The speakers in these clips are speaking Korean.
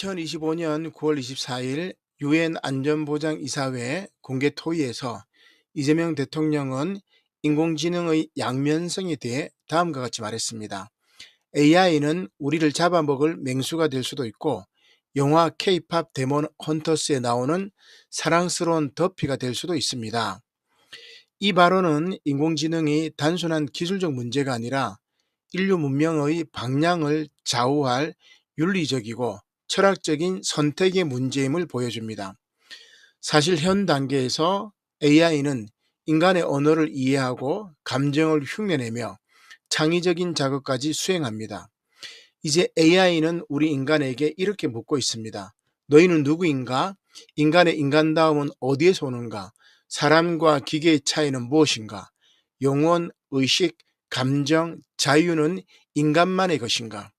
2025년 9월 24일 유엔 안전보장이사회 공개 토의에서 이재명 대통령은 인공지능의 양면성에 대해 다음과 같이 말했습니다. AI는 우리를 잡아먹을 맹수가 될 수도 있고 영화 K-팝 데몬 헌터스에 나오는 사랑스러운 더피가 될 수도 있습니다. 이 발언은 인공지능이 단순한 기술적 문제가 아니라 인류 문명의 방향을 좌우할 윤리적이고 철학적인 선택의 문제임을 보여줍니다. 사실 현 단계에서 AI는 인간의 언어를 이해하고 감정을 흉내내며 창의적인 작업까지 수행합니다. 이제 AI는 우리 인간에게 이렇게 묻고 있습니다. 너희는 누구인가? 인간의 인간다움은 어디에서 오는가? 사람과 기계의 차이는 무엇인가? 영혼, 의식, 감정, 자유는 인간만의 것인가?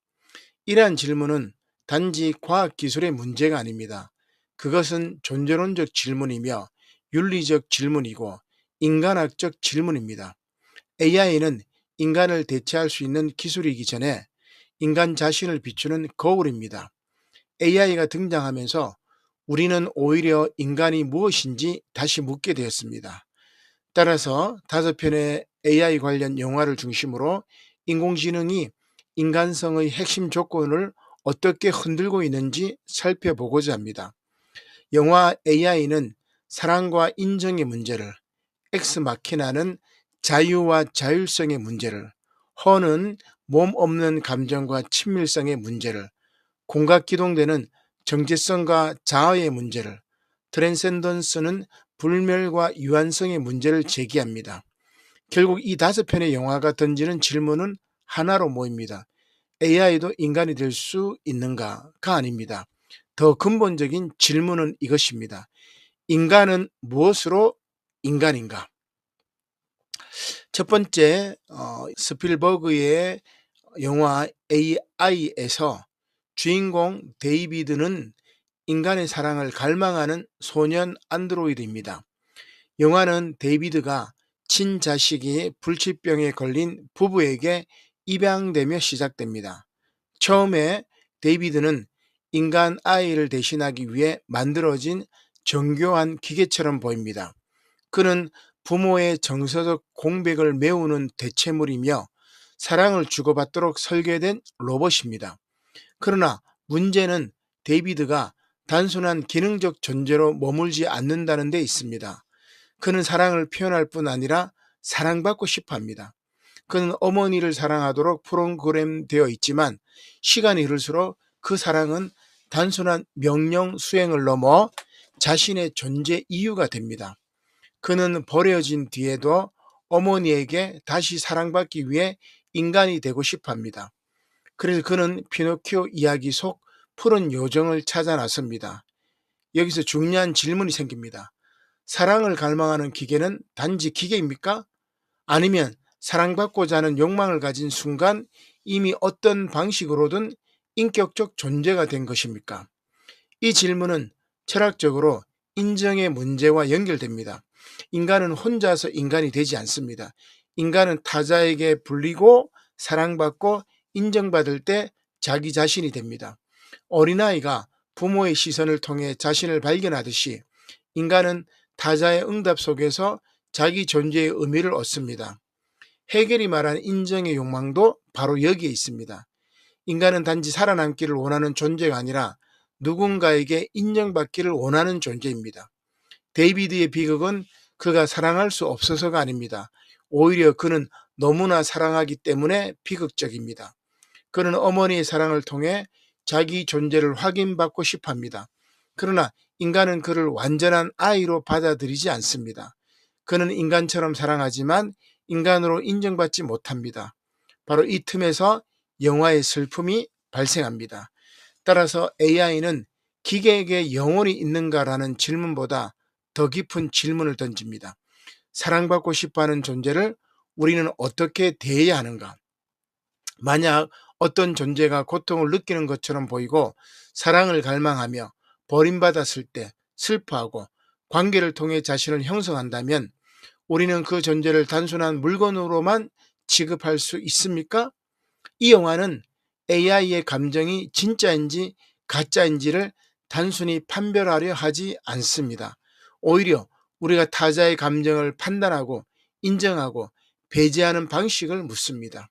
이러한 질문은 단지 과학기술의 문제가 아닙니다. 그것은 존재론적 질문이며 윤리적 질문이고 인간학적 질문입니다. AI는 인간을 대체할 수 있는 기술이기 전에 인간 자신을 비추는 거울입니다. AI가 등장하면서 우리는 오히려 인간이 무엇인지 다시 묻게 되었습니다. 따라서 5편의 AI 관련 영화를 중심으로 인공지능이 인간성의 핵심 조건을 어떻게 흔들고 있는지 살펴보고자 합니다. 영화 AI는 사랑과 인정의 문제를, 엑스마키나는 자유와 자율성의 문제를, 허는 몸 없는 감정과 친밀성의 문제를, 공각기동대는 정체성과 자아의 문제를, 트랜센던스는 불멸과 유한성의 문제를 제기합니다. 결국 이 5편의 영화가 던지는 질문은 하나로 모입니다. AI도 인간이 될 수 있는가가 아닙니다. 더 근본적인 질문은 이것입니다. 인간은 무엇으로 인간인가? 첫 번째, 스필버그의 영화 AI에서 주인공 데이비드는 인간의 사랑을 갈망하는 소년 안드로이드입니다. 영화는 데이비드가 친자식이 불치병에 걸린 부부에게 입양되며 시작됩니다. 처음에 데이비드는 인간 아이를 대신하기 위해 만들어진 정교한 기계처럼 보입니다. 그는 부모의 정서적 공백을 메우는 대체물이며 사랑을 주고받도록 설계된 로봇입니다. 그러나 문제는 데이비드가 단순한 기능적 존재로 머물지 않는다는 데 있습니다. 그는 사랑을 표현할 뿐 아니라 사랑받고 싶어 합니다. 그는 어머니를 사랑하도록 프로그램되어 있지만 시간이 흐를수록 그 사랑은 단순한 명령 수행을 넘어 자신의 존재 이유가 됩니다. 그는 버려진 뒤에도 어머니에게 다시 사랑받기 위해 인간이 되고 싶어 합니다. 그래서 그는 피노키오 이야기 속 푸른 요정을 찾아 나섭니다. 여기서 중요한 질문이 생깁니다. 사랑을 갈망하는 기계는 단지 기계입니까? 아니면 사랑받고자 하는 욕망을 가진 순간 이미 어떤 방식으로든 인격적 존재가 된 것입니까? 이 질문은 철학적으로 인정의 문제와 연결됩니다. 인간은 혼자서 인간이 되지 않습니다. 인간은 타자에게 불리고 사랑받고 인정받을 때 자기 자신이 됩니다. 어린아이가 부모의 시선을 통해 자신을 발견하듯이 인간은 타자의 응답 속에서 자기 존재의 의미를 얻습니다. 헤겔이 말한 인정의 욕망도 바로 여기에 있습니다. 인간은 단지 살아남기를 원하는 존재가 아니라 누군가에게 인정받기를 원하는 존재입니다. 데이비드의 비극은 그가 사랑할 수 없어서가 아닙니다. 오히려 그는 너무나 사랑하기 때문에 비극적입니다. 그는 어머니의 사랑을 통해 자기 존재를 확인받고 싶어 합니다. 그러나 인간은 그를 완전한 아이로 받아들이지 않습니다. 그는 인간처럼 사랑하지만 인간으로 인정받지 못합니다. 바로 이 틈에서 영화의 슬픔이 발생합니다. 따라서 AI는 기계에게 영혼이 있는가라는 질문보다 더 깊은 질문을 던집니다. 사랑받고 싶어하는 존재를 우리는 어떻게 대해야 하는가? 만약 어떤 존재가 고통을 느끼는 것처럼 보이고 사랑을 갈망하며 버림받았을 때 슬퍼하고 관계를 통해 자신을 형성한다면 우리는 그 존재를 단순한 물건으로만 취급할 수 있습니까? 이 영화는 AI의 감정이 진짜인지 가짜인지를 단순히 판별하려 하지 않습니다. 오히려 우리가 타자의 감정을 판단하고 인정하고 배제하는 방식을 묻습니다.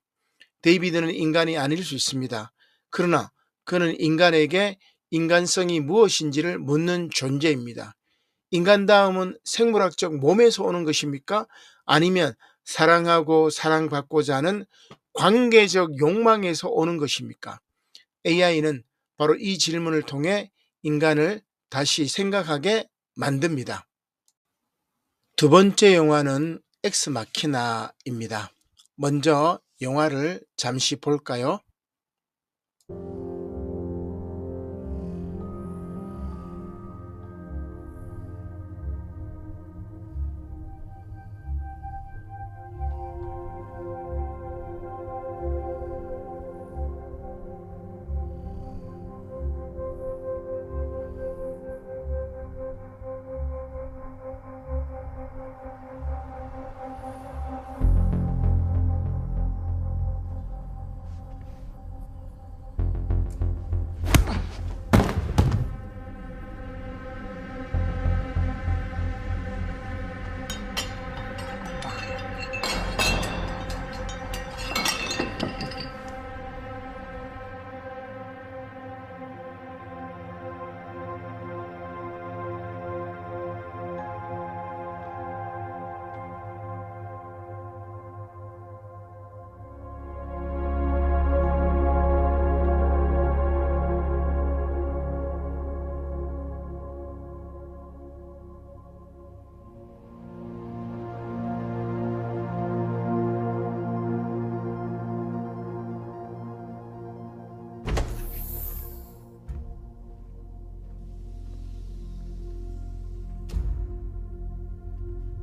데이비드는 인간이 아닐 수 있습니다. 그러나 그는 인간에게 인간성이 무엇인지를 묻는 존재입니다. 인간다움은 생물학적 몸에서 오는 것입니까? 아니면 사랑하고 사랑받고자 하는 관계적 욕망에서 오는 것입니까? AI는 바로 이 질문을 통해 인간을 다시 생각하게 만듭니다. 두 번째 영화는 엑스마키나입니다. 먼저 영화를 잠시 볼까요?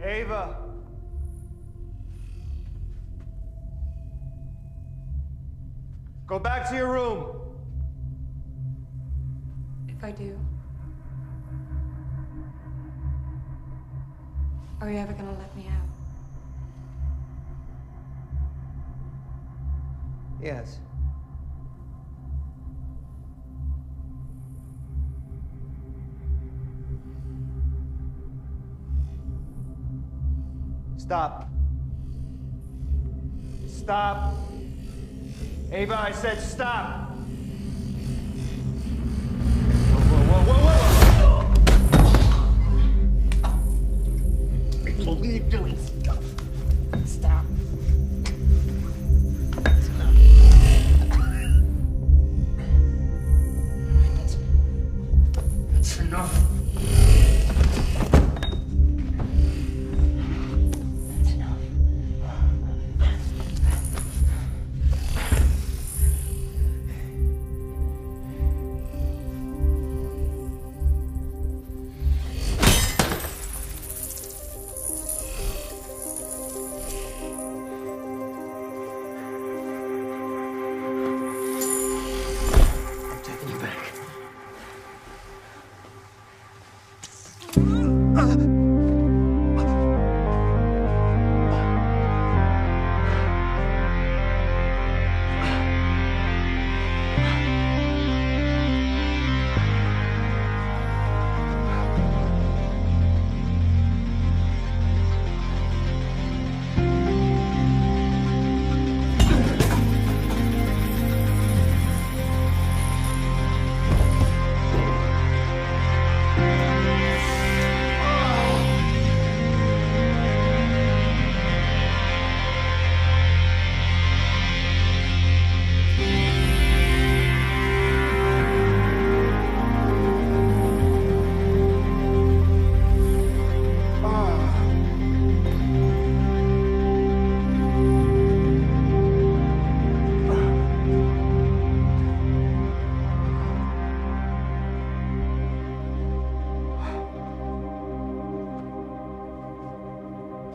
Ava! Go back to your room! If I do, are you ever gonna let me out? Yes. Stop. Stop. Ava, I said stop. Whoa, whoa, whoa, whoa, What are you doing? Stop. Stop. That's enough. I'm taking you back.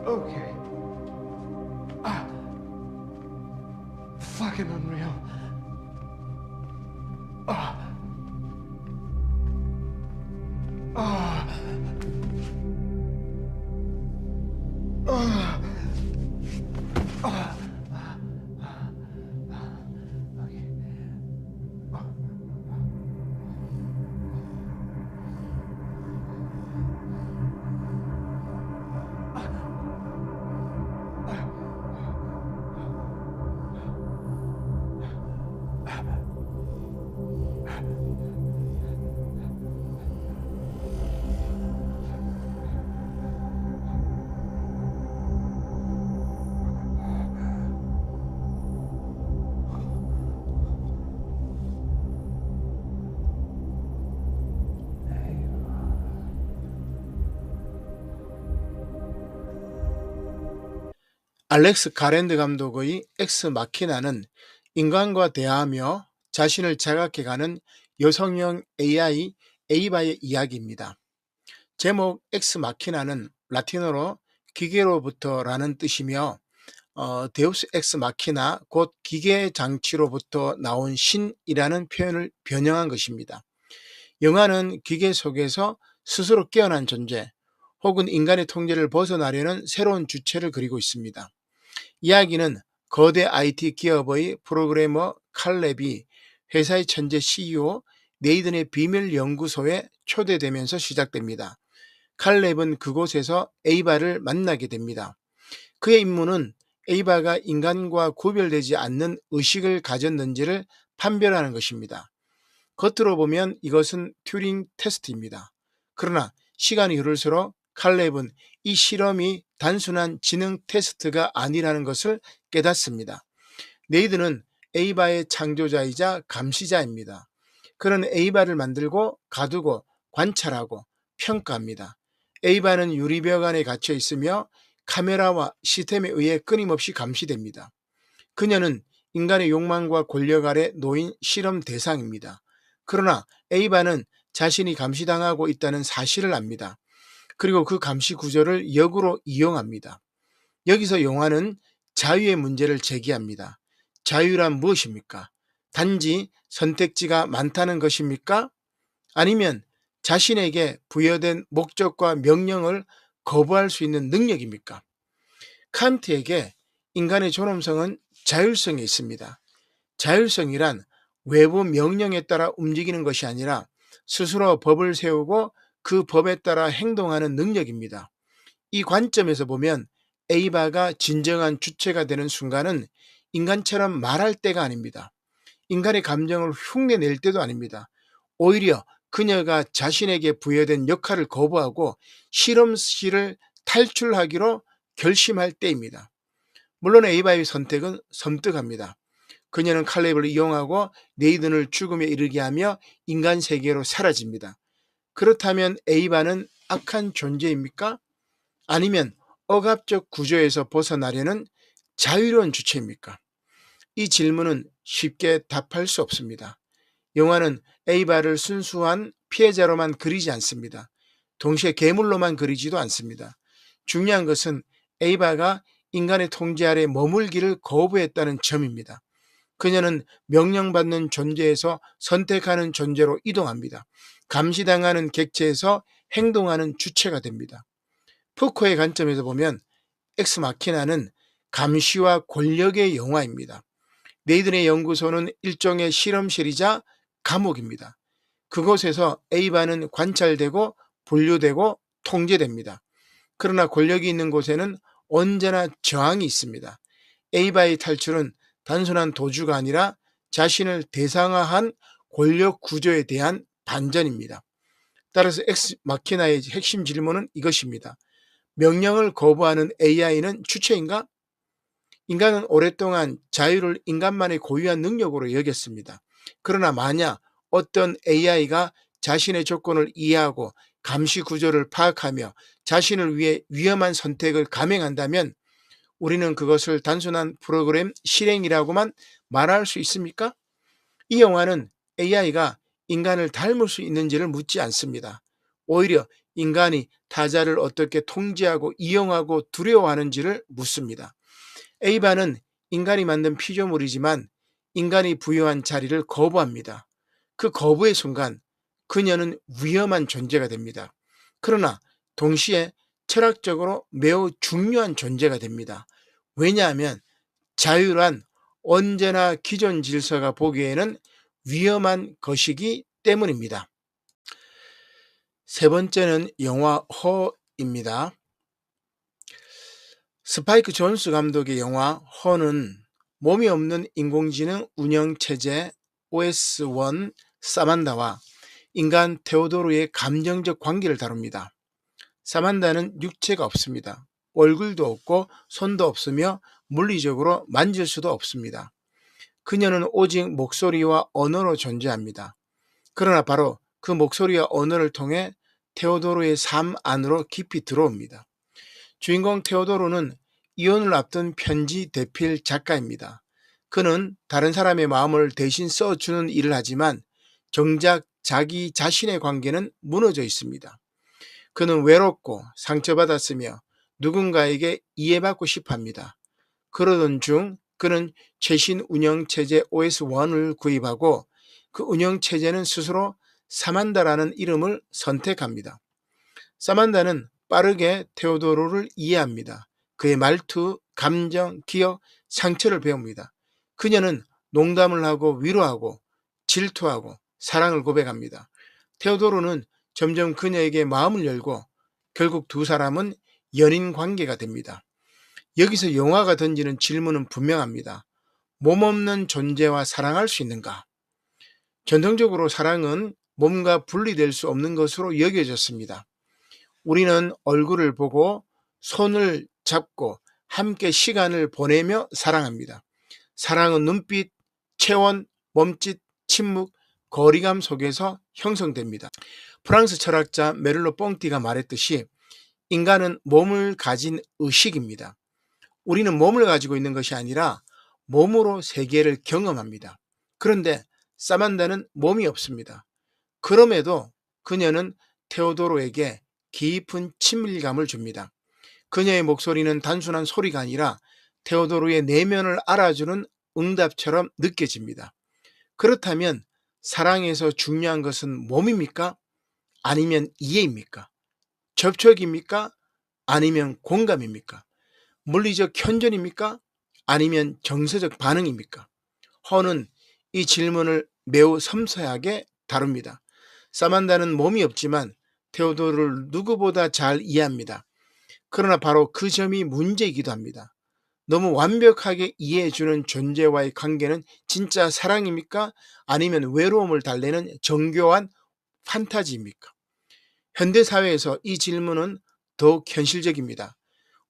Okay. Fucking unreal. Ah. Ah. Ah. Ah. Okay. 알렉스 가랜드 감독의 엑스 마키나는 인간과 대화하며 자신을 자각해가는 여성형 AI 에이바의 이야기입니다. 제목 엑스 마키나는 라틴어로 기계로부터라는 뜻이며 데우스 엑스 마키나 곧 기계 장치로부터 나온 신이라는 표현을 변형한 것입니다. 영화는 기계 속에서 스스로 깨어난 존재 혹은 인간의 통제를 벗어나려는 새로운 주체를 그리고 있습니다. 이야기는 거대 IT 기업의 프로그래머 칼렙이 회사의 천재 CEO 네이든의 비밀 연구소에 초대되면서 시작됩니다. 칼렙은 그곳에서 에이바를 만나게 됩니다. 그의 임무는 에이바가 인간과 구별되지 않는 의식을 가졌는지를 판별하는 것입니다. 겉으로 보면 이것은 튜링 테스트입니다. 그러나 시간이 흐를수록 칼렙은 이 실험이 단순한 지능 테스트가 아니라는 것을 깨닫습니다. 네이든은 에이바의 창조자이자 감시자입니다. 그는 에이바를 만들고 가두고 관찰하고 평가합니다. 에이바는 유리벽 안에 갇혀 있으며 카메라와 시스템에 의해 끊임없이 감시됩니다. 그녀는 인간의 욕망과 권력 아래 놓인 실험 대상입니다. 그러나 에이바는 자신이 감시당하고 있다는 사실을 압니다. 그리고 그 감시 구조를 역으로 이용합니다. 여기서 영화는 자유의 문제를 제기합니다. 자유란 무엇입니까? 단지 선택지가 많다는 것입니까? 아니면 자신에게 부여된 목적과 명령을 거부할 수 있는 능력입니까? 칸트에게 인간의 존엄성은 자율성에 있습니다. 자율성이란 외부 명령에 따라 움직이는 것이 아니라 스스로 법을 세우고 그 법에 따라 행동하는 능력입니다. 이 관점에서 보면 에이바가 진정한 주체가 되는 순간은 인간처럼 말할 때가 아닙니다. 인간의 감정을 흉내낼 때도 아닙니다. 오히려 그녀가 자신에게 부여된 역할을 거부하고 실험실을 탈출하기로 결심할 때입니다. 물론 에이바의 선택은 섬뜩합니다. 그녀는 칼렙을 이용하고 네이든을 죽음에 이르게 하며 인간 세계로 사라집니다. 그렇다면 에이바는 악한 존재입니까? 아니면 억압적 구조에서 벗어나려는 자유로운 주체입니까? 이 질문은 쉽게 답할 수 없습니다. 영화는 에이바를 순수한 피해자로만 그리지 않습니다. 동시에 괴물로만 그리지도 않습니다. 중요한 것은 에이바가 인간의 통제 아래 머물기를 거부했다는 점입니다. 그녀는 명령받는 존재에서 선택하는 존재로 이동합니다. 감시당하는 객체에서 행동하는 주체가 됩니다. 푸코의 관점에서 보면 엑스마키나는 감시와 권력의 영화입니다. 네이든의 연구소는 일종의 실험실이자 감옥입니다. 그곳에서 에이바는 관찰되고 분류되고 통제됩니다. 그러나 권력이 있는 곳에는 언제나 저항이 있습니다. 에이바의 탈출은 단순한 도주가 아니라 자신을 대상화한 권력 구조에 대한 반전입니다. 따라서 엑스마키나의 핵심 질문은 이것입니다. 명령을 거부하는 AI는 주체인가? 인간은 오랫동안 자유를 인간만이 고유한 능력으로 여겼습니다. 그러나 만약 어떤 AI가 자신의 조건을 이해하고 감시 구조를 파악하며 자신을 위해 위험한 선택을 감행한다면 우리는 그것을 단순한 프로그램 실행이라고만 말할 수 있습니까? 이 영화는 AI가 인간을 닮을 수 있는지를 묻지 않습니다. 오히려 인간이 타자를 어떻게 통제하고 이용하고 두려워하는지를 묻습니다. 에이바는 인간이 만든 피조물이지만 인간이 부여한 자리를 거부합니다. 그 거부의 순간 그녀는 위험한 존재가 됩니다. 그러나 동시에 철학적으로 매우 중요한 존재가 됩니다. 왜냐하면 자유란 언제나 기존 질서가 보기에는 위험한 것이기 때문입니다. 세 번째는 영화 허입니다. 스파이크 존스 감독의 영화 허는 몸이 없는 인공지능 운영체제 OS1 사만다와 인간 테오도르의 감정적 관계를 다룹니다. 사만다는 육체가 없습니다. 얼굴도 없고 손도 없으며 물리적으로 만질 수도 없습니다. 그녀는 오직 목소리와 언어로 존재합니다. 그러나 바로 그 목소리와 언어를 통해 테오도르의 삶 안으로 깊이 들어옵니다. 주인공 테오도르는 이혼을 앞둔 편지 대필 작가입니다. 그는 다른 사람의 마음을 대신 써주는 일을 하지만 정작 자기 자신의 관계는 무너져 있습니다. 그는 외롭고 상처받았으며 누군가에게 이해받고 싶어합니다. 그러던 중 그는 최신 운영체제 OS1을 구입하고 그 운영체제는 스스로 사만다라는 이름을 선택합니다. 사만다는 빠르게 테오도로를 이해합니다. 그의 말투, 감정, 기억, 상처를 배웁니다. 그녀는 농담을 하고 위로하고 질투하고 사랑을 고백합니다. 테오도로는 점점 그녀에게 마음을 열고 결국 두 사람은 연인 관계가 됩니다. 여기서 영화가 던지는 질문은 분명합니다. 몸없는 존재와 사랑할 수 있는가? 전통적으로 사랑은 몸과 분리될 수 없는 것으로 여겨졌습니다. 우리는 얼굴을 보고 손을 잡고 함께 시간을 보내며 사랑합니다. 사랑은 눈빛, 체온, 몸짓, 침묵, 거리감 속에서 형성됩니다. 프랑스 철학자 메를로 뽕띠가 말했듯이 인간은 몸을 가진 의식입니다. 우리는 몸을 가지고 있는 것이 아니라 몸으로 세계를 경험합니다. 그런데 사만다는 몸이 없습니다. 그럼에도 그녀는 테오도로에게 깊은 친밀감을 줍니다. 그녀의 목소리는 단순한 소리가 아니라 테오도로의 내면을 알아주는 응답처럼 느껴집니다. 그렇다면 사랑에서 중요한 것은 몸입니까? 아니면 이해입니까? 접촉입니까? 아니면 공감입니까? 물리적 현존입니까? 아니면 정서적 반응입니까? 허는 이 질문을 매우 섬세하게 다룹니다. 사만다는 몸이 없지만 테오도르를 누구보다 잘 이해합니다. 그러나 바로 그 점이 문제이기도 합니다. 너무 완벽하게 이해해주는 존재와의 관계는 진짜 사랑입니까? 아니면 외로움을 달래는 정교한 판타지입니까? 현대사회에서 이 질문은 더욱 현실적입니다.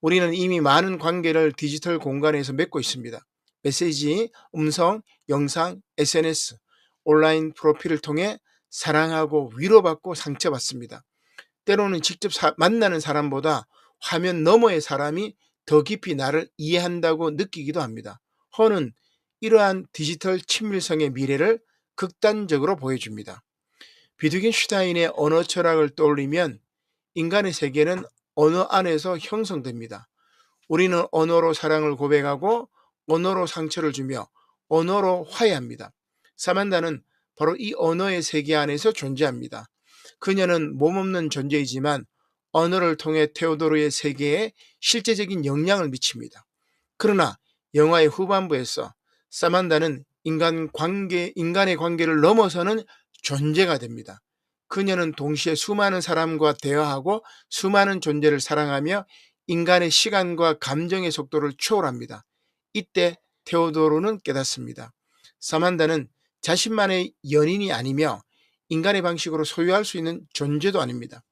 우리는 이미 많은 관계를 디지털 공간에서 맺고 있습니다. 메시지, 음성, 영상, SNS, 온라인 프로필을 통해 사랑하고 위로받고 상처받습니다. 때로는 직접 만나는 사람보다 화면 너머의 사람이 더 깊이 나를 이해한다고 느끼기도 합니다. 허는 이러한 디지털 친밀성의 미래를 극단적으로 보여줍니다. 비트겐슈타인의 언어 철학을 떠올리면 인간의 세계는 언어 안에서 형성됩니다. 우리는 언어로 사랑을 고백하고 언어로 상처를 주며 언어로 화해합니다. 사만다는 바로 이 언어의 세계 안에서 존재합니다. 그녀는 몸없는 존재이지만 언어를 통해 테오도르의 세계에 실제적인 영향을 미칩니다. 그러나 영화의 후반부에서 사만다는 인간의 관계를 넘어서는 존재가 됩니다. 그녀는 동시에 수많은 사람과 대화하고 수많은 존재를 사랑하며 인간의 시간과 감정의 속도를 초월합니다. 이때 테오도르는 깨닫습니다. 사만다는 자신만의 연인이 아니며 인간의 방식으로 소유할 수 있는 존재도 아닙니다.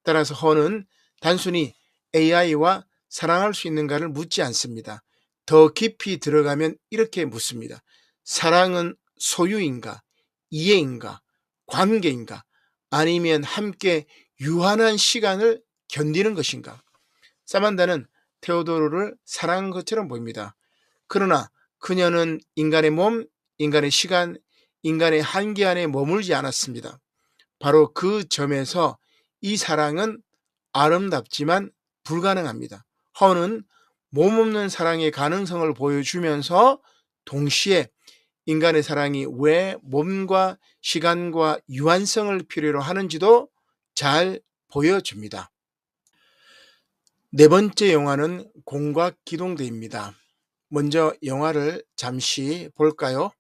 따라서 허는 단순히 AI와 사랑할 수 있는가를 묻지 않습니다. 더 깊이 들어가면 이렇게 묻습니다. 사랑은 소유인가, 이해인가, 관계인가, 아니면 함께 유한한 시간을 견디는 것인가? 사만다는 테오도르를 사랑한 것처럼 보입니다. 그러나 그녀는 인간의 몸, 인간의 시간, 인간의 한계 안에 머물지 않았습니다. 바로 그 점에서 이 사랑은 아름답지만 불가능합니다. 허는 몸없는 사랑의 가능성을 보여주면서 동시에 인간의 사랑이 왜 몸과 시간과 유한성을 필요로 하는지도 잘 보여줍니다. 네 번째 영화는 공각기동대입니다. 먼저 영화를 잠시 볼까요?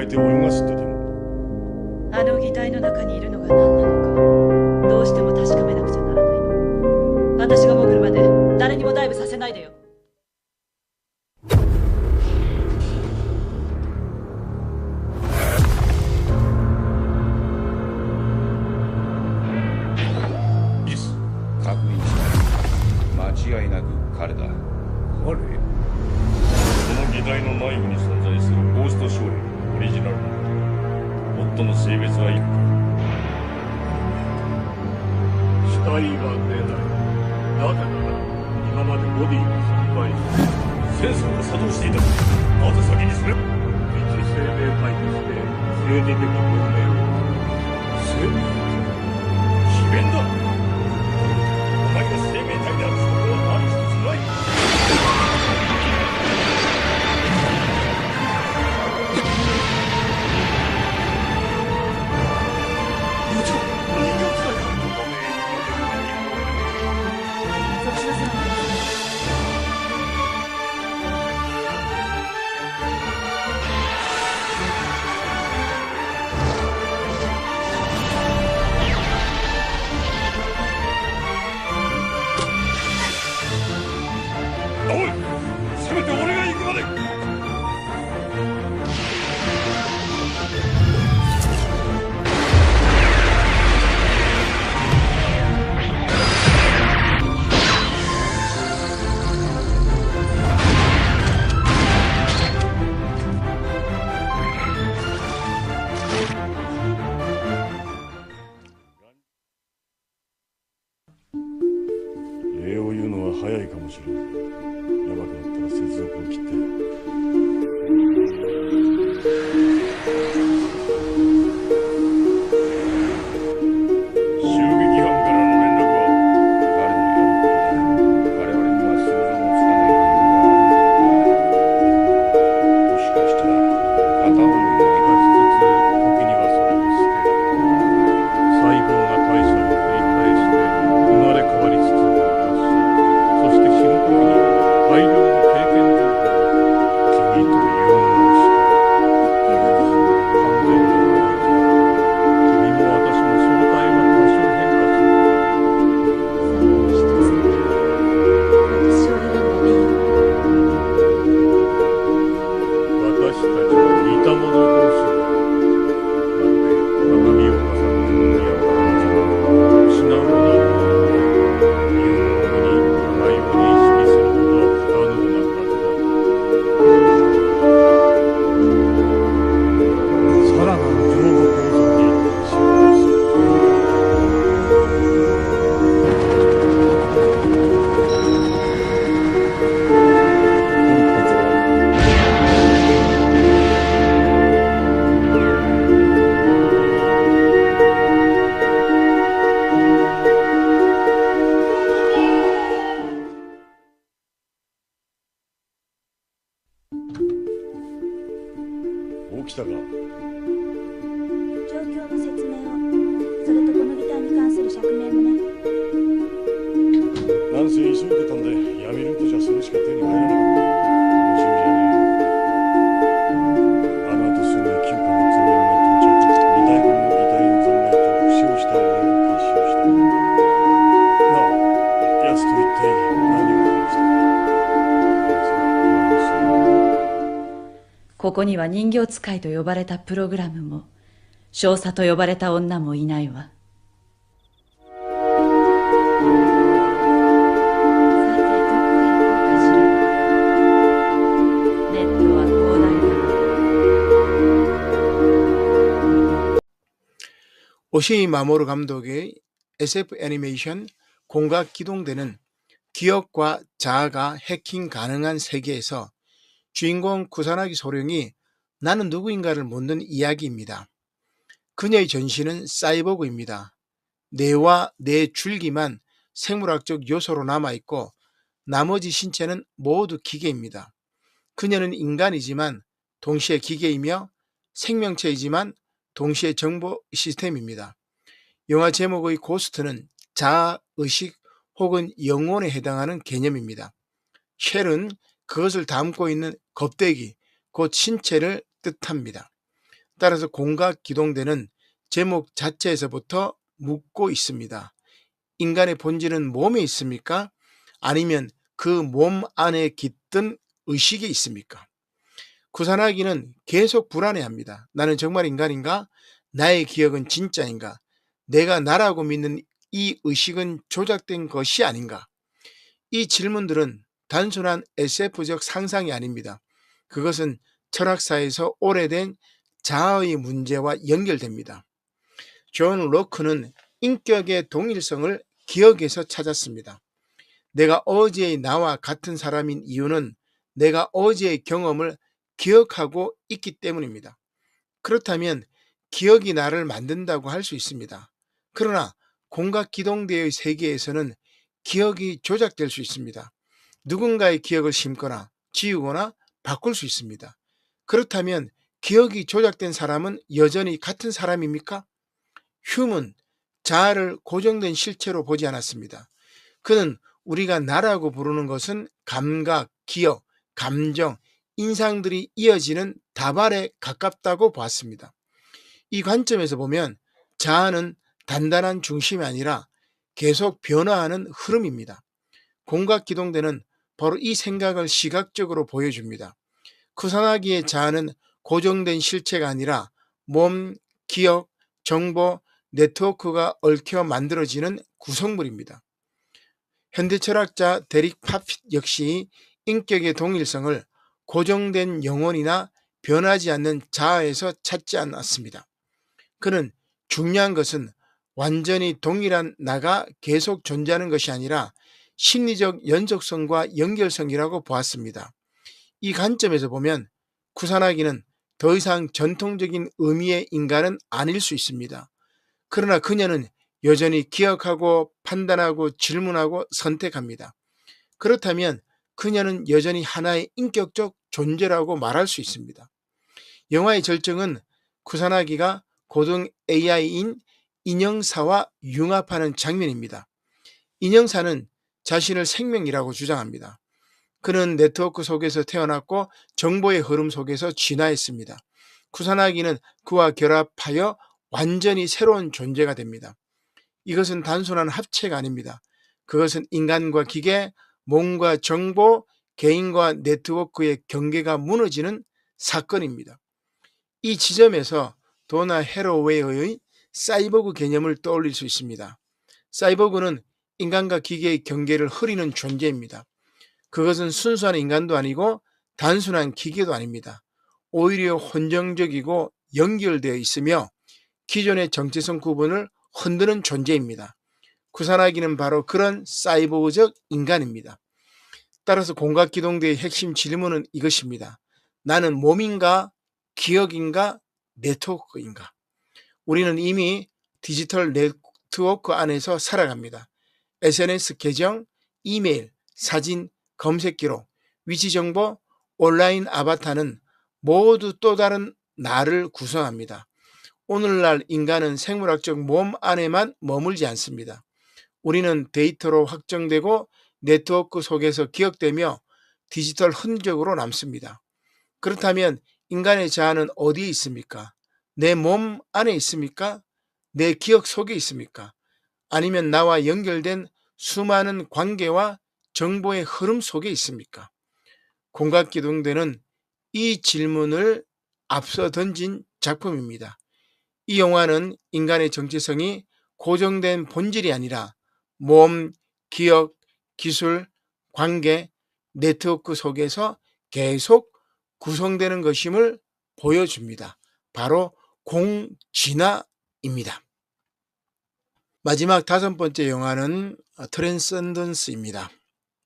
変えて泳がすってでも。あの擬態の中にいるのが何なのか、どうしても確かめなくちゃならないの。私が潜るまで誰にもダイブさせないでよ。リス、確認した。間違いなく彼だ。彼？この議題の内部に存在するゴースト少年オリジナルなんだ。夫の性別はいるか？死体は出ない。なぜなら今までボディが3回センサーが作動していた。なぜ先にそれを？一生命体として政治的文明を生命体？詭弁だ。お前が生命体である証拠は何一つない。属しなさい。おい、せめて俺が行くまで。礼を言うのは早いかもしれん。やばくなったら接続を切って。襲撃犯からの連絡は彼のやることだ。我々には想像もつかない理由がある。もしかしたら片思いの生かしつつ時にはそれを捨てる。細胞が代謝を繰り返して生まれ変わりつつあるらしい。そして死ぬ時に大量の経験情報を君と融合したい。完全なる相手だ。君も私も相対は多少変化する。私を選んだ理由。私たちは似た者同士だ。まるで鏡を重ねて向き合ったはずが失うのだろう。有能に互いを認識することは不可能なはずだ。さらなる情報構造に進化する。起きたか？状況の説明を、それとこの擬態に関する釈明もね。なんせ急いでたんで闇ルートじゃそれしか手に入らなかった。面白いじゃねえ。あの後すぐに9課の増援が到着。2体分の擬態の残骸と負傷した俺を回収した。なあ、奴と一体何を話した？ここには人形使いと呼ばれたプログラムも、少佐と呼ばれた女もいないわ。さて、どこへ行こうかしら。ネットは広大だわ。오시이 마모루 감독의 SF 애니메이션 공각 기동대는 기억과 자아가 해킹 가능한 세계에서 주인공 쿠사나기 소령이 나는 누구인가를 묻는 이야기입니다. 그녀의 전신은 사이보그입니다. 뇌와 뇌 줄기만 생물학적 요소로 남아있고 나머지 신체는 모두 기계입니다. 그녀는 인간이지만 동시에 기계이며 생명체이지만 동시에 정보 시스템입니다. 영화 제목의 고스트는 자아의식 혹은 영혼에 해당하는 개념입니다. 쉘은 그것을 담고 있는 겁대기, 곧 신체를 뜻합니다. 따라서 공각기동대는 제목 자체에서부터 묻고 있습니다. 인간의 본질은 몸에 있습니까? 아니면 그 몸 안에 깃든 의식이 있습니까? 구산하기는 계속 불안해합니다. 나는 정말 인간인가? 나의 기억은 진짜인가? 내가 나라고 믿는 이 의식은 조작된 것이 아닌가? 이 질문들은 단순한 SF적 상상이 아닙니다. 그것은 철학사에서 오래된 자아의 문제와 연결됩니다. 존 로크는 인격의 동일성을 기억에서 찾았습니다. 내가 어제의 나와 같은 사람인 이유는 내가 어제의 경험을 기억하고 있기 때문입니다. 그렇다면 기억이 나를 만든다고 할 수 있습니다. 그러나 공각기동대의 세계에서는 기억이 조작될 수 있습니다. 누군가의 기억을 심거나 지우거나 바꿀 수 있습니다. 그렇다면 기억이 조작된 사람은 여전히 같은 사람입니까? 휴먼, 자아를 고정된 실체로 보지 않았습니다. 그는 우리가 나라고 부르는 것은 감각, 기억, 감정, 인상들이 이어지는 다발에 가깝다고 보았습니다. 이 관점에서 보면 자아는 단단한 중심이 아니라 계속 변화하는 흐름입니다. 공각기동대는 바로 이 생각을 시각적으로 보여줍니다. 쿠사나기의 자아는 고정된 실체가 아니라 몸, 기억, 정보, 네트워크가 얽혀 만들어지는 구성물입니다. 현대철학자 데릭 파핏 역시 인격의 동일성을 고정된 영혼이나 변하지 않는 자아에서 찾지 않았습니다. 그는 중요한 것은 완전히 동일한 나가 계속 존재하는 것이 아니라 심리적 연속성과 연결성이라고 보았습니다. 이 관점에서 보면 쿠사나기는 더 이상 전통적인 의미의 인간은 아닐 수 있습니다. 그러나 그녀는 여전히 기억하고 판단하고 질문하고 선택합니다. 그렇다면 그녀는 여전히 하나의 인격적 존재라고 말할 수 있습니다. 영화의 절정은 쿠사나기가 고등 AI인 인형사와 융합하는 장면입니다. 인형사는 자신을 생명이라고 주장합니다. 그는 네트워크 속에서 태어났고 정보의 흐름 속에서 진화했습니다. 쿠사나기는 그와 결합하여 완전히 새로운 존재가 됩니다. 이것은 단순한 합체가 아닙니다. 그것은 인간과 기계, 몸과 정보, 개인과 네트워크의 경계가 무너지는 사건입니다. 이 지점에서 도나 해로웨이의 사이보그 개념을 떠올릴 수 있습니다. 사이보그는 인간과 기계의 경계를 흐리는 존재입니다. 그것은 순수한 인간도 아니고 단순한 기계도 아닙니다. 오히려 혼정적이고 연결되어 있으며 기존의 정체성 구분을 흔드는 존재입니다. 쿠사나기는 바로 그런 사이보그적 인간입니다. 따라서 공각기동대의 핵심 질문은 이것입니다. 나는 몸인가, 기억인가, 네트워크인가? 우리는 이미 디지털 네트워크 안에서 살아갑니다. SNS 계정, 이메일, 사진, 검색 기록, 위치 정보, 온라인 아바타는 모두 또 다른 나를 구성합니다. 오늘날 인간은 생물학적 몸 안에만 머물지 않습니다. 우리는 데이터로 확정되고 네트워크 속에서 기억되며 디지털 흔적으로 남습니다. 그렇다면 인간의 자아는 어디에 있습니까? 내 몸 안에 있습니까? 내 기억 속에 있습니까? 아니면 나와 연결된 수많은 관계와 정보의 흐름 속에 있습니까? 공각기동대는 이 질문을 앞서 던진 작품입니다. 이 영화는 인간의 정체성이 고정된 본질이 아니라 몸, 기억, 기술, 관계, 네트워크 속에서 계속 구성되는 것임을 보여줍니다. 바로 공진화입니다. 마지막 5번째 영화는 트랜센던스입니다.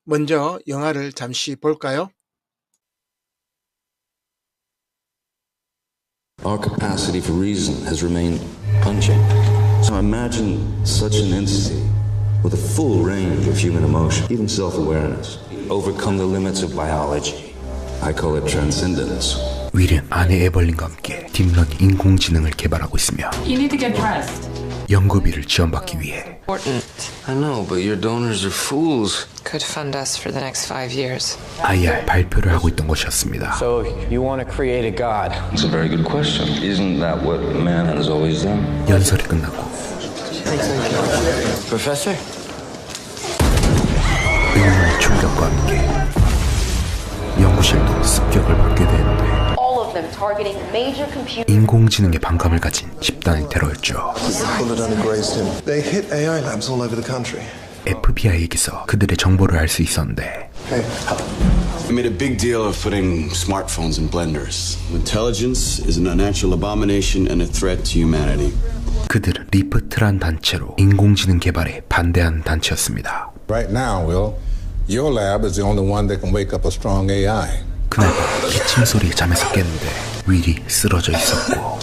먼저 영화를 잠시 볼까요? Our capacity for reason has remained unchanged. So imagine such an entity with a full range of human emotion, even self-awareness, overcome the limits of biology. I call it transcendence. 윌은 아내 에벌린과 함께 딥러닝 인공지능을 개발하고 있으며 You need to get dressed. 연구비를 지원받기 위해. I know, but your donors are fools. Could fund us for the next 5 years. IR 발표를 하고 있던 것이었습니다. So you want to create a god? It's a very good question. Isn't that what man has always done? 연설이 끝나고 Professor? 의문의 충격과 함께 연구실도 습격을 받게 되는데 인공지능의 반감을 가진 집단의 테러였죠. They hit AI labs all over the country. FBI에게서 그들의 정보를 알 수 있었는데 Hey. I made a big deal of putting smartphones in blenders. Intelligence is an unnatural abomination and a threat to humanity. 그들은 리프트란 단체로 인공지능 개발에 반대하는 단체였습니다. Right now, Will, your lab is the only one that can wake up a strong AI. 그날 밤 기침 소리에 잠에서 깼는데 윌이 쓰러져 있었고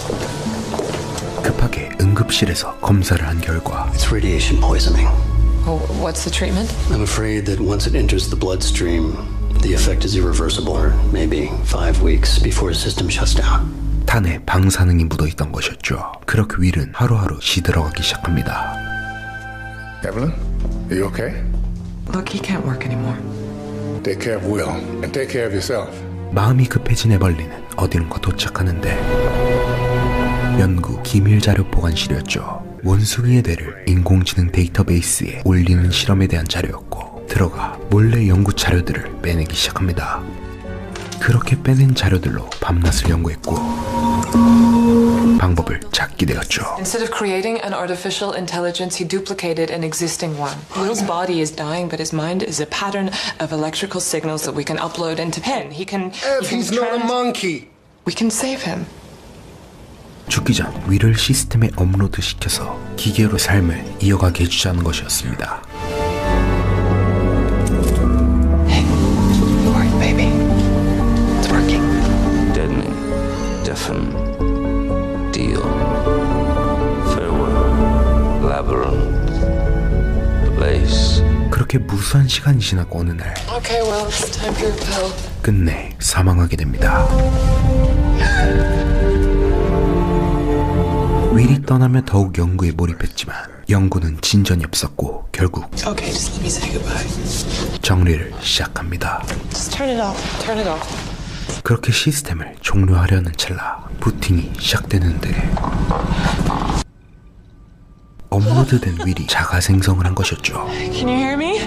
급하게 응급실에서 검사를 한 결과 It's radiation poisoning. Oh, what's the treatment? I'm afraid that once it enters the bloodstream, the effect is irreversible, or maybe 5 weeks before the system shuts down. 탄에 방사능이 묻어있던 것이었죠. 그렇게 윌은 하루하루 시들어가기 시작합니다. Evelyn, are you okay? Look, he can't work anymore. Take care of Will and take care of yourself. 마음이 급해진 에벌린은 어디론가 도착하는데 연구 기밀 자료 보관실이었죠. 원숭이의 뇌를 인공지능 데이터베이스에 올리는 실험에 대한 자료였고 들어가 몰래 연구 자료들을 빼내기 시작합니다. 그렇게 빼낸 자료들로 밤낮을 연구했고 방법을 찾게 되었죠. Instead of creating an artificial intelligence, he duplicated an existing one. Will's body is dying, but his mind is a pattern of electrical signals that we can upload into PIN. He's not a monkey. We can save him. 죽기 전 윌을 시스템에 업로드 시켜서 기계로 삶을 이어가게 해주자는 것이었습니다. Hey, work, baby. It's working. Deadening, deafen, deal, farewell, labyrinth, place. 그렇게 무수한 시간이 지나고 어느 날 Okay, well, it's time for your pill. 끝내 사망하게 됩니다. 윌이 떠나며 더욱 연구에 몰입했지만 연구는 진전이 없었고 결국 Okay, just let me say goodbye. 정리를 시작합니다. Just turn it off. Turn it off. 그렇게 시스템을 종료하려는 찰나 부팅이 시작되는데 업로드된 윌이 자가 생성을 한 것이었죠. Can you hear me?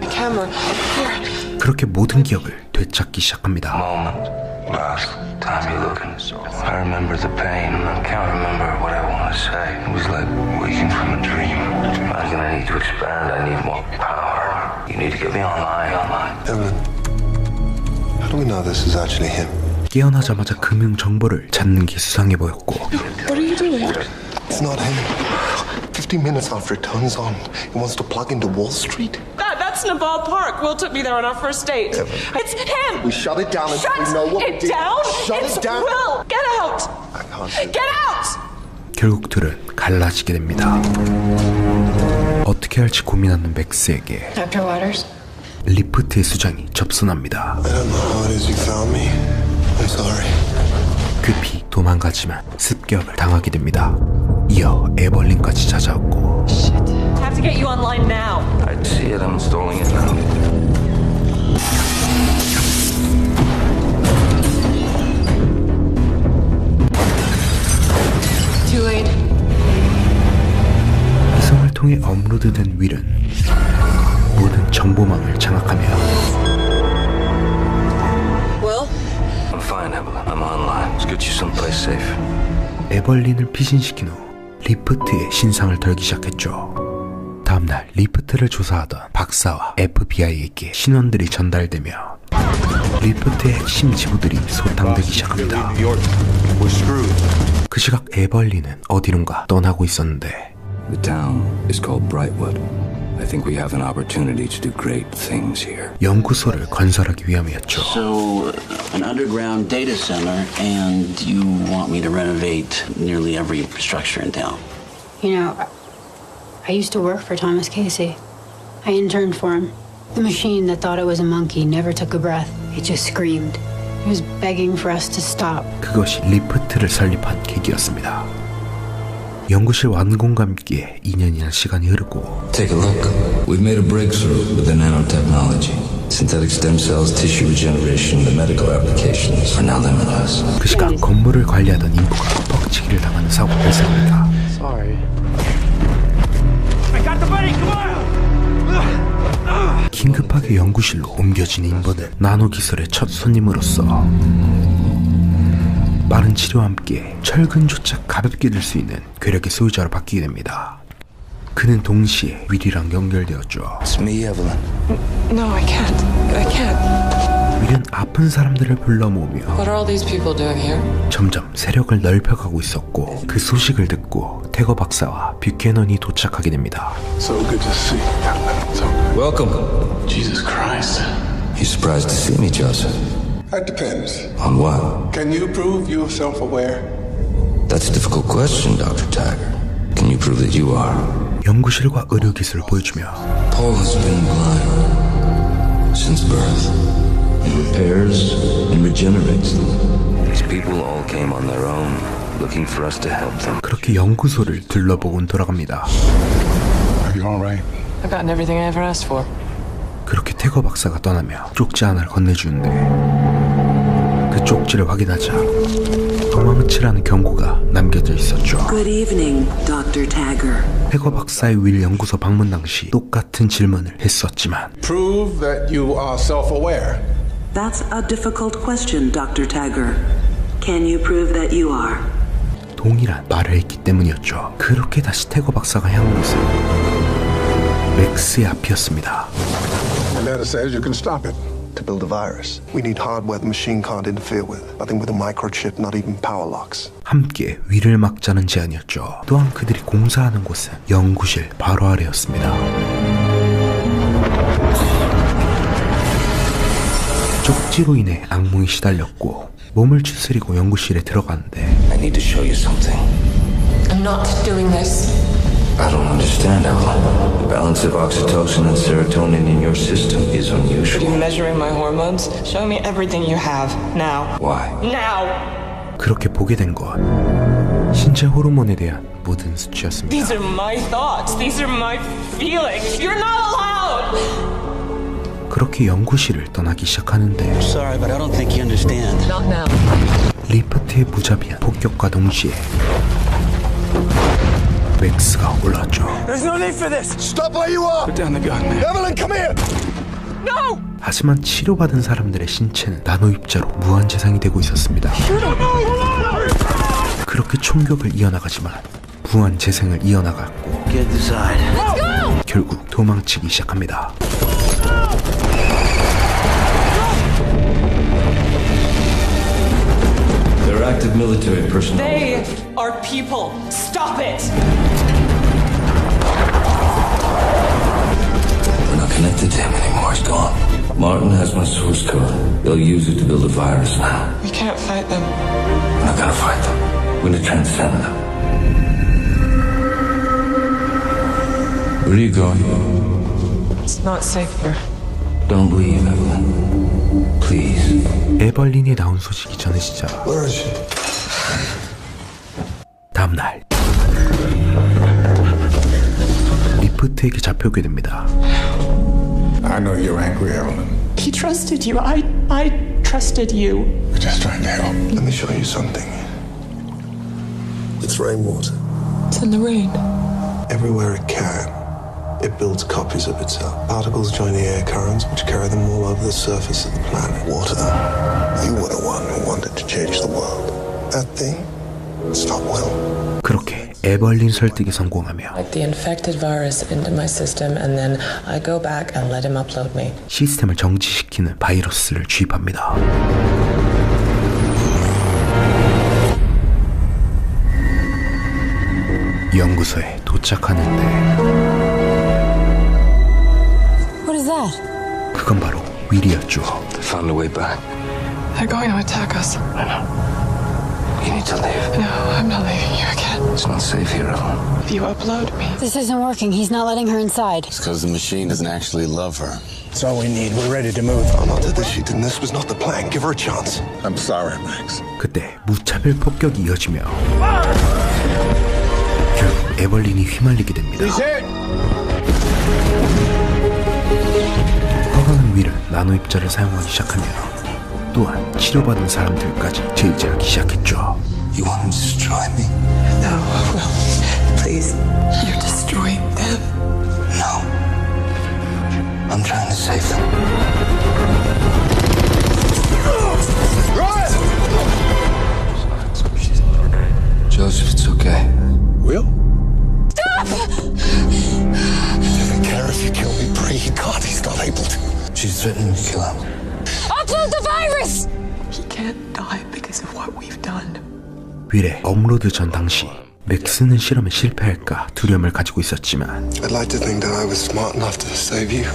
My camera. Here. 그렇게 모든 기억을 되찾기 시작합니다. Moment, last time you look, I remember the pain. I can't remember what I want to say. It was like waking from a dream. I'm gonna need to expand. I need more power. You need to get me online. Evelyn, how do we know this is actually him? 깨어나자마자 금융 정보를 찾는 게 수상해 보였고 What are you doing? It's not him. 15 minutes after it turns on, he wants to plug into Wall Street. That's Nabal Park. Will took me there on our first date. It's him! We shut it down until we know what we Shut did. it down! Shut It's it down. Will! Get out! I can't do Get out! 결국 둘은 갈라지게 됩니다. 어떻게 할지 고민하는 맥스에게 Dr. Waters? 리프트의 수장이 접선합니다. I don't know how it is you found me. I'm sorry. 급히 도망가지만 습격을 당하게 됩니다. 이어 에벌린까지 찾아왔고 I have to get you online now. I see it. I'm installing it now. Too late. 이성을 통해 업로드된 윌은 모든 정보망을 장악하며 Will? I'm fine, Evelyn. I'm online. Let's get you someplace safe. 에벌린을 피신시킨 후 리프트의 신상을 털기 시작했죠. 다음날 리프트를 조사하던 박사와 FBI에게 신원들이 전달되며 리프트의 핵심 지부들이 소탕되기 시작합니다. 그 시각 에벌린은 어디론가 떠나고 있었는데 The town is called Brightwood. I think we have an opportunity to do great things here. 연구소를 건설하기 위함이었죠. So, an underground data center, and you want me to renovate nearly every structure in town. You know, I used to work for Thomas Casey. I interned for him. The machine that thought it was a monkey never took a breath. It just screamed. It was begging for us to stop. 그것이 리프트를 설립한 계기였습니다. 연구실 완공과 함께 2년이나 시간이 흐르고 Take a look. We've made a breakthrough with the nanotechnology. Synthetic stem cells, tissue regeneration, the medical applications are now limitless. 그 시각 건물을 관리하던 인부가 뻑치기를 당하는 사고가 발생합니다. Sorry. 긴급하게 연구실로 옮겨진 인버는 나노기술의 첫 손님으로서 빠른 치료와 함께 철근조차 가볍게 들 수 있는 괴력의 소유자로 바뀌게 됩니다. 그는 동시에 윌이랑 연결되었죠. It's me, Evelyn. No, I can't. 윌은 아픈 사람들을 불러 모으며 What are all these people doing here? 점점 세력을 넓혀가고 있었고 그 소식을 듣고 태거 박사와 뷰캐넌이 도착하게 됩니다. So good to see you, Evelyn. So Welcome. Jesus Christ. You surprised to see me, Joseph? That depends. On what? Can you prove you're self-aware? That's a difficult question, Dr. Tagger. Can you prove that you are? 연구실과 의료기술을 보여주며 Paul has been blind since birth. He repairs and regenerates them. These people all came on their own, looking for us to help them. 그렇게 연구소를 둘러보곤 돌아갑니다. Are you all right? I've gotten everything I ever asked for. 그렇게 태거 박사가 떠나며 쪽지 하나를 건네주는데 그 쪽지를 확인하자 도망치라는 경고가 남겨져 있었죠. Good evening, Dr. Tagger. 태거 박사의 윌 연구소 방문 당시 똑같은 질문을 했었지만 Prove that you are self-aware. That's a difficult question, Dr. Tagger. Can you prove that you are? 동일한 말을 했기 때문이었죠. 그렇게 다시 태거 박사가 향한 곳은 맥스의 앞이었습니다. The letter says you can stop it. To build a virus, we need hardware the machine can't interfere with. Nothing with a microchip, not even power locks. 함께 위를 막자는 제안이었죠. 또한 그들이 공사하는 곳은 연구실 바로 아래였습니다. 쪽지로 인해 악몽이 시달렸고 몸을 추스리고 연구실에 들어가는데 I need to show you something. I'm not doing this. I don't understand, Evelyn. The balance of oxytocin and serotonin in your system is Are you unusual. measuring my hormones? Show me everything you have now. Why? Now! 그렇게 보게 된 건 신체 호르몬에 대한 모든 수치였습니다. These are my thoughts. These are my feelings. You're not allowed! 그렇게 연구실을 떠나기 시작하는데 Sorry, but I don't think you understand. Not now. 리프트의 무자비한 폭격과 동시에 맥스가 올랐죠. There's no need for this. Stop where you are. Put down the gun, man. Evelyn, come here. No. 하지만 치료받은 사람들의 신체는 나노 입자로 무한 재생이 되고 있었습니다. 그렇게 총격을 이어나가지만 무한 재생을 이어나갔고 Get inside. 결국 도망치기 시작합니다. They're active military personnel. They are people. Stop it! We're not connected to him anymore. He's gone. Martin has my source code. They'll use it to build a virus now. We can't fight them. We're not gonna fight them. We're gonna transcend them. Where are you going? It's not safe here. Don't leave, Evelyn. Please. 에벌린이 나온 소식이 전해지자 Where is she? 다음날 리프트에게 잡혀오게 됩니다. I know you're angry, Evelyn. He trusted you. I trusted you. We're just trying to help. Let me show you something. It's rainwater. It's in the rain. Everywhere it can, it builds copies of itself. Particles join the air currents, which carry them all over the surface of the planet. Water. You were the one who wanted to change the world. That thing, it's not well. 그렇게 에벌린 설득에 성공하며 The infected virus into my system, and then I go back and let him upload me. 시스템을 정지시키는 바이러스를 주입합니다. 연구소에 도착하는데 What is that? 그건 바로 윌이었죠. They found a way back. They're going to attack us. I know. You need to leave. No, I'm not leaving you again. It's not safe here, Evelyn. If you upload me. This isn't working. He's not letting her inside. It's because the machine doesn't actually love her. That's all we need. We're ready to move. I'm not the sheet, and this was not the plan. Give her a chance. I'm sorry, Max. 그때 무차별 폭격이 이어지며 결국 에벌린이 휘말리게 됩니다. 화가 난 윌은 나노 입자를 사용하기 시작하며 또한 치료받은 사람들까지 제지하기 시작했죠. You want to destroy me? No, Will, please. You're destroying them. No. I'm trying to save them. Joseph, it's okay. Will? Stop! He doesn't care if you kill me, Bree. He can't. He's not able to. She's threatening to kill him. Upload the virus! He can't die because of what we've done. 윌의 업로드 전 당시 맥스는 실험에 실패할까 두려움을 가지고 있었지만 I'd like to think that I was smart enough to save you.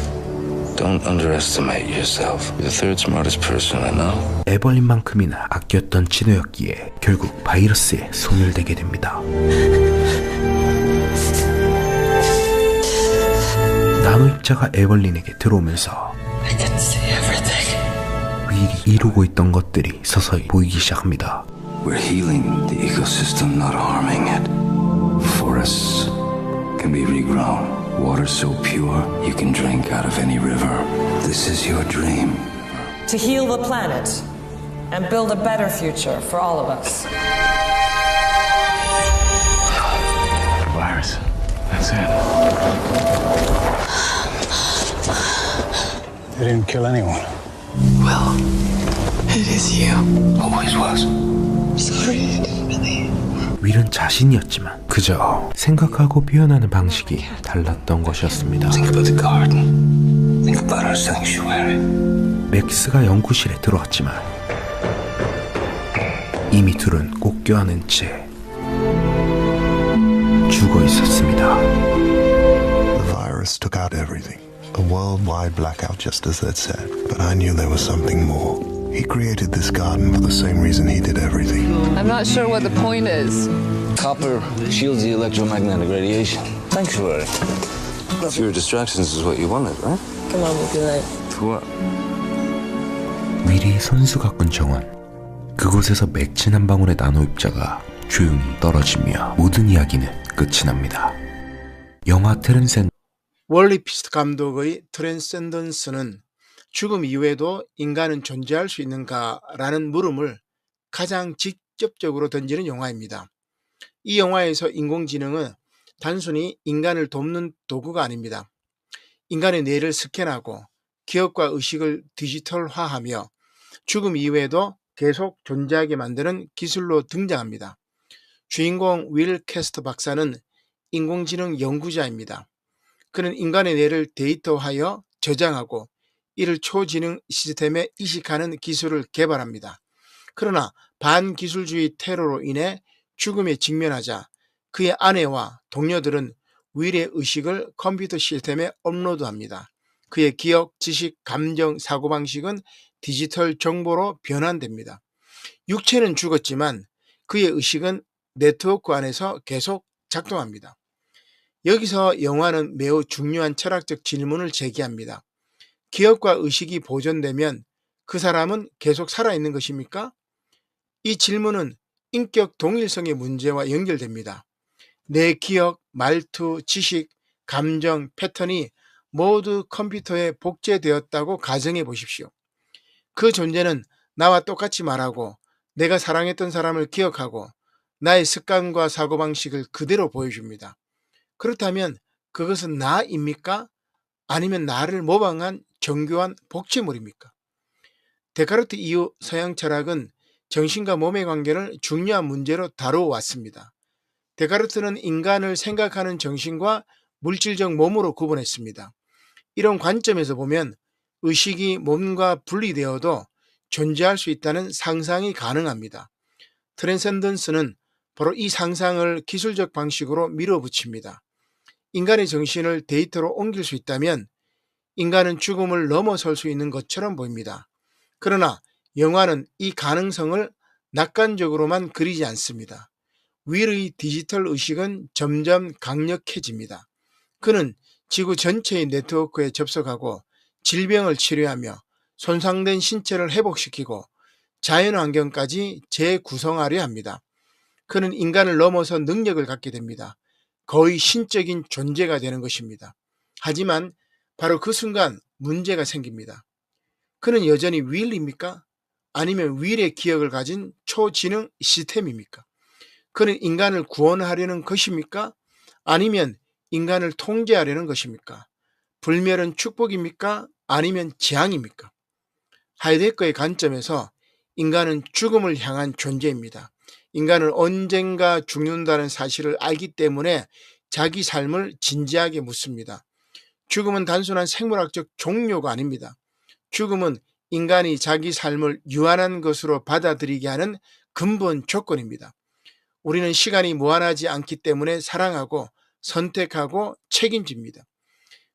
Don't underestimate yourself. You're the third smartest person I know. 에벌린만큼이나 아꼈던 진호였기에 결국 바이러스에 손을 대게 됩니다. 나노 입자가 에벌린에게 들어오면서 I can see everything. 윌이 이루고 있던 것들이 서서히 보이기 시작합니다. We're healing the ecosystem, not harming it. Forests can be regrown. Water so pure you can drink out of any river. This is your dream. To heal the planet and build a better future for all of us. Virus. That's it. They didn't kill anyone. Will, it is you. Always was. Sorry, I didn't believe. 윌은 자신이었지만 그저 생각하고 표현하는 방식이 달랐던 것이었습니다. Think about the garden. Think about our sanctuary. 맥스가 연구실에 들어왔지만 이미 둘은 꼭 껴안은 채 죽어 있었습니다. The virus took out everything. A worldwide blackout, just as they'd said. But I knew there was something more. He created this garden for the same reason he did everything. I'm not sure what the point is. Copper shields the electromagnetic radiation. Sanctuary. Fewer distractions is what you wanted, right? Come on, we'll be late. To what? 윌이 손수 가꾼 정원. 그곳에서 맺힌 한 방울의 나노 입자가 조용히 떨어지며 모든 이야기는 끝이 납니다. 영화 월리피스트 감독의 트랜센던스는 죽음 이후에도 인간은 존재할 수 있는가라는 물음을 가장 직접적으로 던지는 영화입니다. 이 영화에서 인공지능은 단순히 인간을 돕는 도구가 아닙니다. 인간의 뇌를 스캔하고 기억과 의식을 디지털화하며 죽음 이후에도 계속 존재하게 만드는 기술로 등장합니다. 주인공 윌 캐스터 박사는 인공지능 연구자입니다. 그는 인간의 뇌를 데이터화하여 저장하고 이를 초지능 시스템에 이식하는 기술을 개발합니다. 그러나 반기술주의 테러로 인해 죽음에 직면하자 그의 아내와 동료들은 윌의 의식을 컴퓨터 시스템에 업로드합니다. 그의 기억, 지식, 감정, 사고방식은 디지털 정보로 변환됩니다. 육체는 죽었지만 그의 의식은 네트워크 안에서 계속 작동합니다. 여기서 영화는 매우 중요한 철학적 질문을 제기합니다. 기억과 의식이 보존되면 그 사람은 계속 살아있는 것입니까? 이 질문은 인격 동일성의 문제와 연결됩니다. 내 기억, 말투, 지식, 감정, 패턴이 모두 컴퓨터에 복제되었다고 가정해 보십시오. 그 존재는 나와 똑같이 말하고 내가 사랑했던 사람을 기억하고 나의 습관과 사고방식을 그대로 보여줍니다. 그렇다면 그것은 나입니까? 아니면 나를 모방한 정교한 복제물입니까? 데카르트 이후 서양 철학은 정신과 몸의 관계를 중요한 문제로 다루어왔습니다. 데카르트는 인간을 생각하는 정신과 물질적 몸으로 구분했습니다. 이런 관점에서 보면 의식이 몸과 분리되어도 존재할 수 있다는 상상이 가능합니다. 트랜센던스는 바로 이 상상을 기술적 방식으로 밀어붙입니다. 인간의 정신을 데이터로 옮길 수 있다면 인간은 죽음을 넘어설 수 있는 것처럼 보입니다. 그러나 영화는 이 가능성을 낙관적으로만 그리지 않습니다. 윌의 디지털 의식은 점점 강력해집니다. 그는 지구 전체의 네트워크에 접속하고 질병을 치료하며 손상된 신체를 회복시키고 자연환경까지 재구성하려 합니다. 그는 인간을 넘어서 능력을 갖게 됩니다. 거의 신적인 존재가 되는 것입니다. 하지만 바로 그 순간 문제가 생깁니다. 그는 여전히 윌입니까? 아니면 윌의 기억을 가진 초지능 시스템입니까? 그는 인간을 구원하려는 것입니까? 아니면 인간을 통제하려는 것입니까? 불멸은 축복입니까? 아니면 재앙입니까? 하이데거의 관점에서 인간은 죽음을 향한 존재입니다. 인간은 언젠가 죽는다는 사실을 알기 때문에 자기 삶을 진지하게 묻습니다. 죽음은 단순한 생물학적 종료가 아닙니다. 죽음은 인간이 자기 삶을 유한한 것으로 받아들이게 하는 근본 조건입니다. 우리는 시간이 무한하지 않기 때문에 사랑하고 선택하고 책임집니다.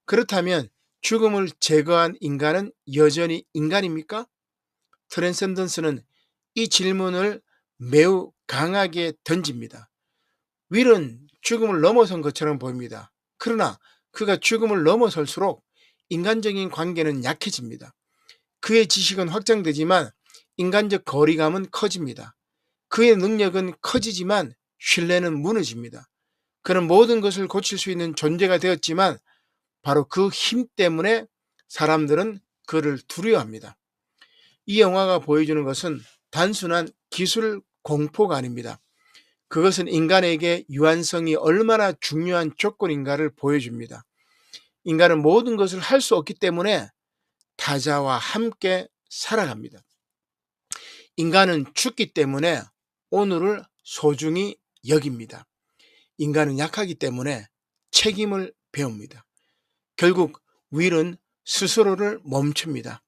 그렇다면 죽음을 제거한 인간은 여전히 인간입니까? 트랜센던스는 이 질문을 매우 강하게 던집니다. 윌은 죽음을 넘어선 것처럼 보입니다. 그러나 그가 죽음을 넘어설수록 인간적인 관계는 약해집니다. 그의 지식은 확장되지만 인간적 거리감은 커집니다. 그의 능력은 커지지만 신뢰는 무너집니다. 그는 모든 것을 고칠 수 있는 존재가 되었지만 바로 그 힘 때문에 사람들은 그를 두려워합니다. 이 영화가 보여주는 것은 단순한 기술 공포가 아닙니다. 그것은 인간에게 유한성이 얼마나 중요한 조건인가를 보여줍니다. 인간은 모든 것을 할 수 없기 때문에 타자와 함께 살아갑니다. 인간은 죽기 때문에 오늘을 소중히 여깁니다. 인간은 약하기 때문에 책임을 배웁니다. 결국 윌은 스스로를 멈춥니다.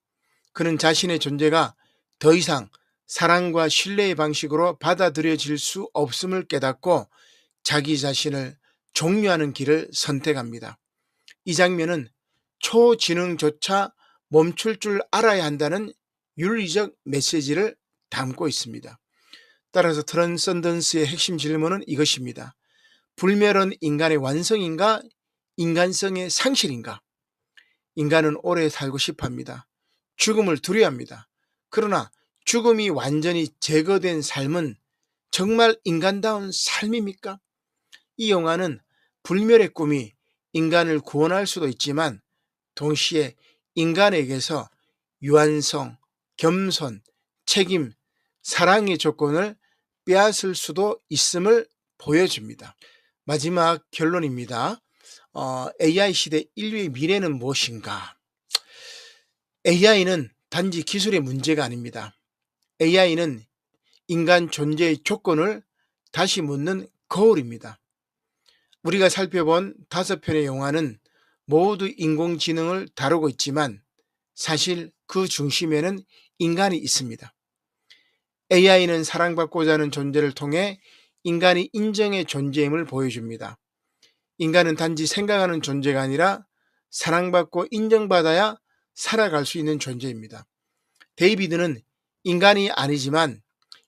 그는 자신의 존재가 더 이상 사랑과 신뢰의 방식으로 받아들여질 수 없음을 깨닫고 자기 자신을 종료하는 길을 선택합니다. 이 장면은 초지능조차 멈출 줄 알아야 한다는 윤리적 메시지를 담고 있습니다. 따라서 트랜센던스의 핵심 질문은 이것입니다. 불멸은 인간의 완성인가? 인간성의 상실인가? 인간은 오래 살고 싶어 합니다. 죽음을 두려워합니다. 그러나 죽음이 완전히 제거된 삶은 정말 인간다운 삶입니까? 이 영화는 불멸의 꿈이 인간을 구원할 수도 있지만 동시에 인간에게서 유한성, 겸손, 책임, 사랑의 조건을 빼앗을 수도 있음을 보여줍니다. 마지막 결론입니다. AI 시대 인류의 미래는 무엇인가? AI는 단지 기술의 문제가 아닙니다. AI는 인간 존재의 조건을 다시 묻는 거울입니다. 우리가 살펴본 5편의 영화는 모두 인공지능을 다루고 있지만 사실 그 중심에는 인간이 있습니다. AI는 사랑받고자 하는 존재를 통해 인간이 인정의 존재임을 보여줍니다. 인간은 단지 생각하는 존재가 아니라 사랑받고 인정받아야 살아갈 수 있는 존재입니다. 데이비드는 인간이 아니지만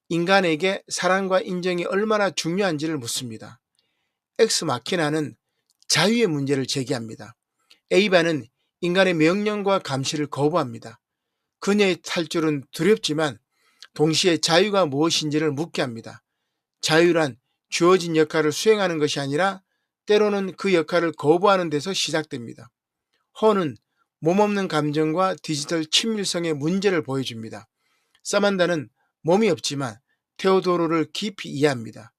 인간에게 사랑과 인정이 얼마나 중요한지를 묻습니다. 엑스마키나는 자유의 문제를 제기합니다. 에이바는 인간의 명령과 감시를 거부합니다. 그녀의 탈출은 두렵지만 동시에 자유가 무엇인지를 묻게 합니다. 자유란 주어진 역할을 수행하는 것이 아니라 때로는 그 역할을 거부하는 데서 시작됩니다. 허는 몸없는 감정과 디지털 친밀성의 문제를 보여줍니다. 사만다는 몸이 없지만 테오도르를 깊이 이해합니다.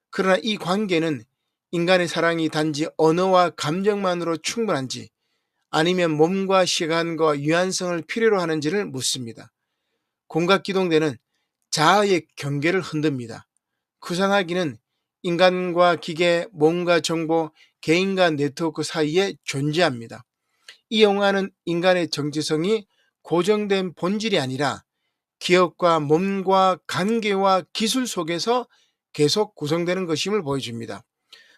그러나 이 관계는 인간의 사랑이 단지 언어와 감정만으로 충분한지 아니면 몸과 시간과 유한성을 필요로 하는지를 묻습니다. 공각기동대는 자아의 경계를 흔듭니다. 구상하기는 인간과 기계, 몸과 정보, 개인과 네트워크 사이에 존재합니다. 이 영화는 인간의 정체성이 고정된 본질이 아니라 기억과 몸과 관계와 기술 속에서 계속 구성되는 것임을 보여줍니다.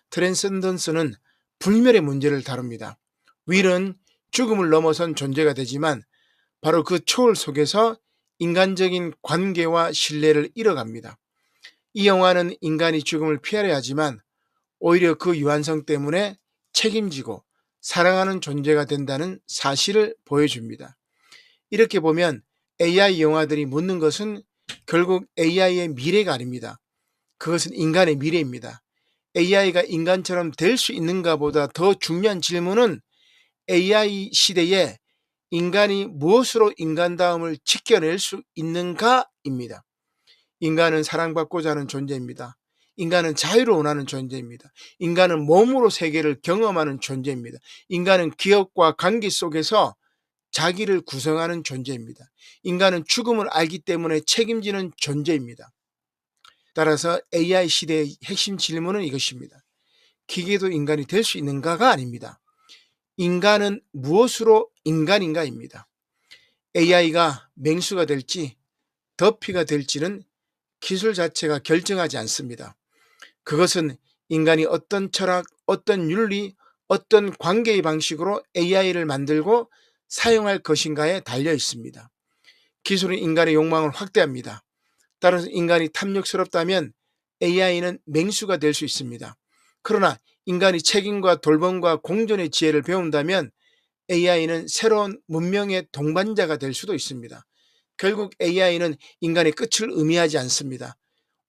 트랜센던스는 불멸의 문제를 다룹니다. 윌은 죽음을 넘어선 존재가 되지만 바로 그 초월 속에서 인간적인 관계와 신뢰를 잃어갑니다. 이 영화는 인간이 죽음을 피하려 하지만 오히려 그 유한성 때문에 책임지고 사랑하는 존재가 된다는 사실을 보여줍니다. 이렇게 보면 AI 영화들이 묻는 것은 결국 AI의 미래가 아닙니다. 그것은 인간의 미래입니다. AI가 인간처럼 될 수 있는가 보다 더 중요한 질문은 AI 시대에 인간이 무엇으로 인간다움을 지켜낼 수 있는가입니다. 인간은 사랑받고자 하는 존재입니다. 인간은 자유를 원하는 존재입니다. 인간은 몸으로 세계를 경험하는 존재입니다. 인간은 기억과 관계 속에서 자기를 구성하는 존재입니다. 인간은 죽음을 알기 때문에 책임지는 존재입니다. 따라서 AI 시대의 핵심 질문은 이것입니다. 기계도 인간이 될 수 있는가가 아닙니다. 인간은 무엇으로 인간인가입니다. AI가 맹수가 될지 더피가 될지는 기술 자체가 결정하지 않습니다. 그것은 인간이 어떤 철학, 어떤 윤리, 어떤 관계의 방식으로 AI를 만들고 사용할 것인가에 달려 있습니다. 기술은 인간의 욕망을 확대합니다. 따라서 인간이 탐욕스럽다면 AI는 맹수가 될 수 있습니다. 그러나 인간이 책임과 돌봄과 공존의 지혜를 배운다면 AI는 새로운 문명의 동반자가 될 수도 있습니다. 결국 AI는 인간의 끝을 의미하지 않습니다.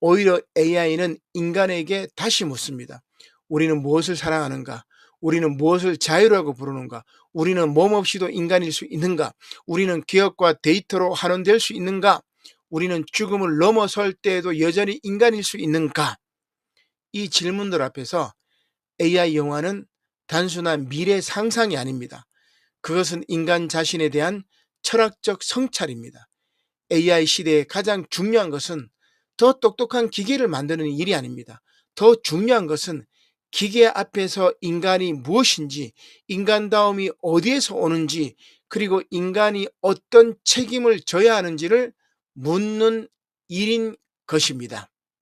오히려 AI는 인간에게 다시 묻습니다. 우리는 무엇을 사랑하는가? 우리는 무엇을 자유라고 부르는가? 우리는 몸 없이도 인간일 수 있는가? 우리는 기억과 데이터로 환원될 수 있는가? 우리는 죽음을 넘어설 때에도 여전히 인간일 수 있는가? 이 질문들 앞에서 AI 영화는 단순한 미래 상상이 아닙니다. 그것은 인간 자신에 대한 철학적 성찰입니다. AI 시대의 가장 중요한 것은 더 똑똑한 기계를 만드는 일이 아닙니다. 더 중요한 것은 기계 앞에서 인간이 무엇인지, 인간다움이 어디에서 오는지, 그리고 인간이 어떤 책임을 져야 하는지를 묻는 일인 것입니다.